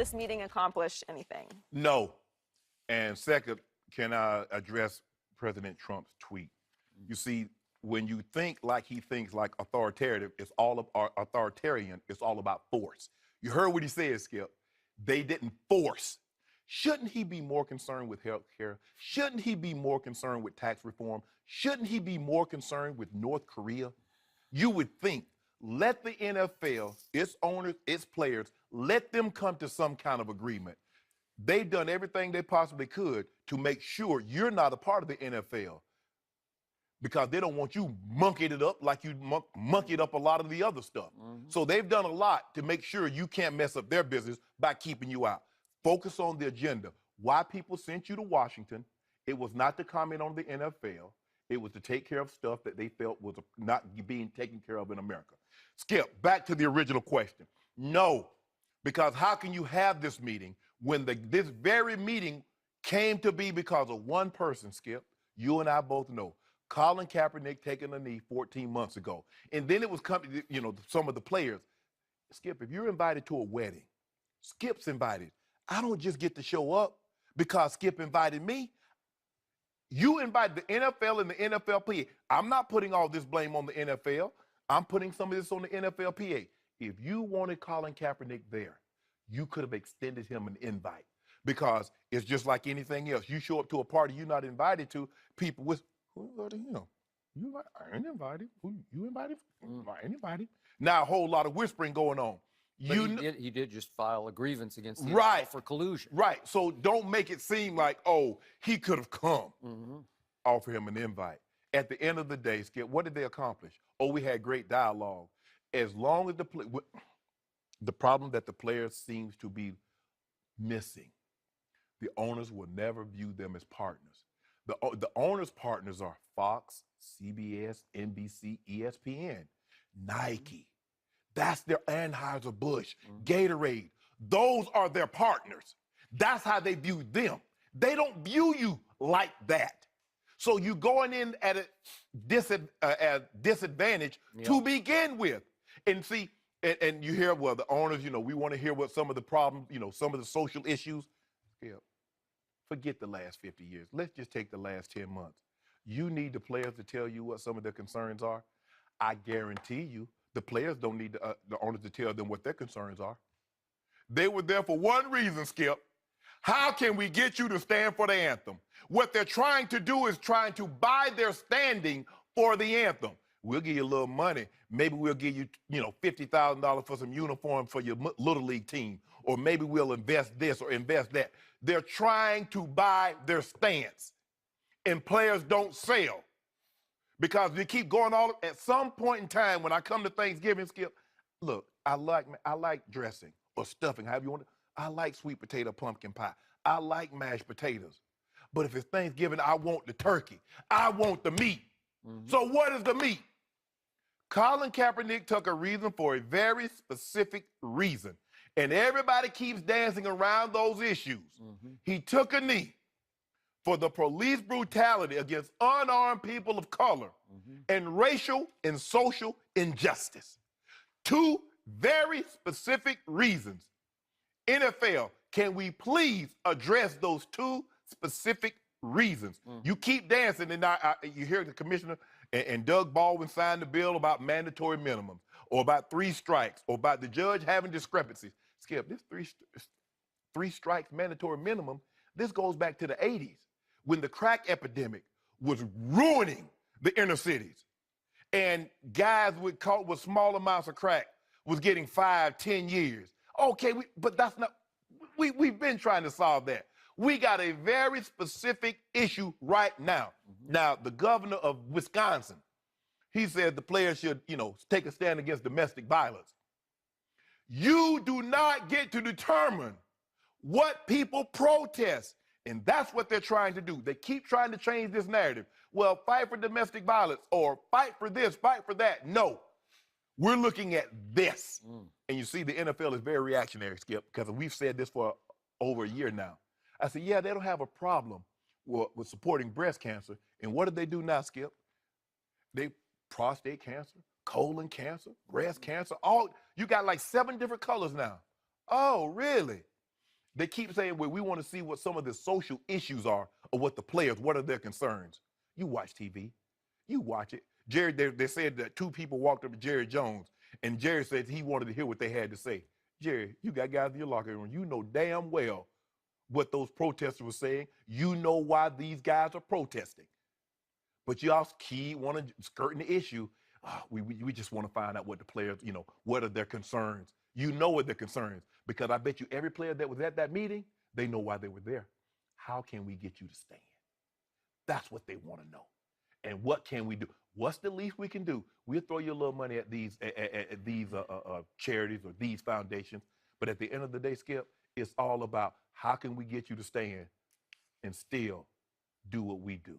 this meeting accomplish anything? No. And second, can I address President Trump's tweet? You see, when you think like he thinks like authoritarian, it's all about force. You heard what he said, Skip. They didn't force. Shouldn't he be more concerned with health care? Shouldn't he be more concerned with tax reform? Shouldn't he be more concerned with North Korea? You would think, let the NFL, its owners, its players, let them come to some kind of agreement. They've done everything they possibly could to make sure you're not a part of the NFL because they don't want you monkeyed it up like you monkeyed up a lot of the other stuff. So they've done a lot to make sure you can't mess up their business by keeping you out. Focus on the agenda. Why people sent you to Washington, it was not to comment on the NFL. It was to take care of stuff that they felt was not being taken care of in America. Skip, back to the original question. No, because how can you have this meeting when this very meeting came to be because of one person, Skip? You and I both know. Colin Kaepernick taking a knee 14 months ago. And then it was coming, some of the players. Skip, if you're invited to a wedding, Skip's invited. I don't just get to show up because Skip invited me. You invited the NFL and the NFLPA. I'm not putting all this blame on the NFL. I'm putting some of this on the NFLPA. If you wanted Colin Kaepernick there, you could have extended him an invite because it's just like anything else. You show up to a party you're not invited to, people with, who invited him? I ain't invited. Who you invited? I ain't invited. Now a whole lot of whispering going on. But he did just file a grievance against the NFL for collusion. Right. So don't make it seem like, oh, he could have come. Offer him an invite. At the end of the day, Skip, what did they accomplish? Oh, we had great dialogue. As long as the problem that the players seems to be missing, the owners will never view them as partners. The owners' partners are Fox, CBS, NBC, ESPN, Nike. That's their Anheuser-Busch, Gatorade. Those are their partners. That's how they view them. They don't view you like that. So you're going in at a disadvantage to begin with. And see, and you hear, well, the owners, we want to hear what some of the problems, some of the social issues. Yeah. Forget the last 50 years. Let's just take the last 10 months. You need the players to tell you what some of their concerns are. I guarantee you, the players don't need the owners to tell them what their concerns are. They were there for one reason, Skip. How can we get you to stand for the anthem? What they're trying to do is trying to buy their standing for the anthem. We'll give you a little money. Maybe we'll give you, $50,000 for some uniforms for your little league team. Or maybe we'll invest this or invest that. They're trying to buy their stance. And players don't sell. Because we keep going all, at some point in time when I come to Thanksgiving, Skip, look, I like dressing or stuffing, however you want it. I like sweet potato pumpkin pie. I like mashed potatoes. But if it's Thanksgiving, I want the turkey. I want the meat. So what is the meat? Colin Kaepernick took a reason for a very specific reason. And everybody keeps dancing around those issues. He took a knee for the police brutality against unarmed people of color and racial and social injustice. Two very specific reasons. NFL, can we please address those two specific reasons? You keep dancing, and you hear the commissioner and Doug Baldwin signed the bill about mandatory minimums, or about 3 strikes, or about the judge having discrepancies. Skip, this three strikes mandatory minimum, this goes back to the 80s when the crack epidemic was ruining the inner cities. And guys caught with small amounts of crack was getting 5, 10 years. Okay, but that's not, we've been trying to solve that. We got a very specific issue right now. Now, the governor of Wisconsin, he said the players should, take a stand against domestic violence. You do not get to determine what people protest. And that's what they're trying to do. They keep trying to change this narrative. Well, fight for domestic violence or fight for this, fight for that. No, we're looking at this. And you see, the NFL is very reactionary, Skip, because we've said this for over a year now. I said, yeah, they don't have a problem with supporting breast cancer. And what do they do now, Skip? They prostate cancer, colon cancer, breast cancer, you got like 7 different colors now. Oh, really? They keep saying, well, we want to see what some of the social issues are or what the players, what are their concerns. You watch TV. You watch it. Jerry, they said that two people walked up to Jerry Jones, and Jerry said he wanted to hear what they had to say. Jerry, you got guys in your locker room. You know damn well what those protesters were saying. You know why these guys are protesting. But y'all want to skirting the issue. We just want to find out what the players, what are their concerns. You know what their concerns, because I bet you every player that was at that meeting, they know why they were there. How can we get you to stand? That's what they want to know. And what can we do? What's the least we can do? We'll throw you a little money at these charities or these foundations. But at the end of the day, Skip, it's all about how can we get you to stand and still do what we do.